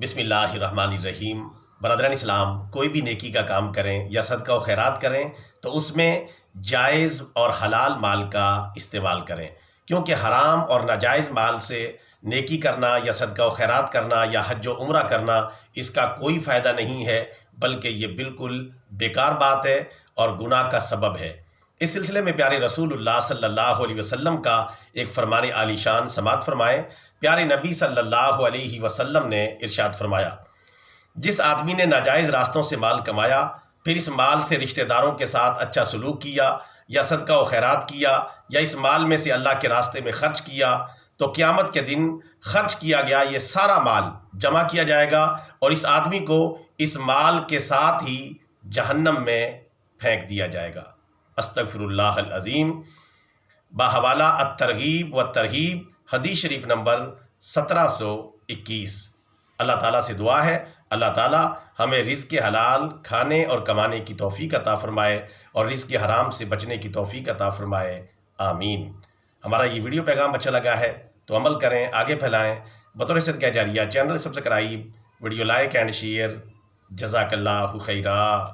بسم اللہ الرحمن الرحیم۔ برادران اسلام، کوئی بھی نیکی کا کام کریں یا صدقہ و خیرات کریں تو اس میں جائز اور حلال مال کا استعمال کریں، کیونکہ حرام اور ناجائز مال سے نیکی کرنا یا صدقہ و خیرات کرنا یا حج و عمرہ کرنا اس کا کوئی فائدہ نہیں ہے، بلکہ یہ بالکل بیکار بات ہے اور گناہ کا سبب ہے۔ اس سلسلے میں پیارے رسول اللہ صلی اللہ علیہ وسلم کا ایک فرمان عالی شان سماعت فرمائیں۔ پیارے نبی صلی اللہ علیہ وسلم نے ارشاد فرمایا، جس آدمی نے ناجائز راستوں سے مال کمایا، پھر اس مال سے رشتہ داروں کے ساتھ اچھا سلوک کیا یا صدقہ و خیرات کیا یا اس مال میں سے اللہ کے راستے میں خرچ کیا، تو قیامت کے دن خرچ کیا گیا یہ سارا مال جمع کیا جائے گا اور اس آدمی کو اس مال کے ساتھ ہی جہنم میں پھینک دیا جائے گا۔ استغفر اللہ العظیم۔ بحوالہ الترغیب والترہیب، حدیث شریف نمبر 1721۔ اللہ تعالیٰ سے دعا ہے اللہ تعالیٰ ہمیں رزق حلال کھانے اور کمانے کی توفیق عطا فرمائے اور رزق حرام سے بچنے کی توفیق عطا فرمائے، آمین۔ ہمارا یہ ویڈیو پیغام اچھا لگا ہے تو عمل کریں، آگے پھیلائیں۔ بطور صدقہ جاریہ channel subscribe, video like and share. جزاک اللہ خیرہ۔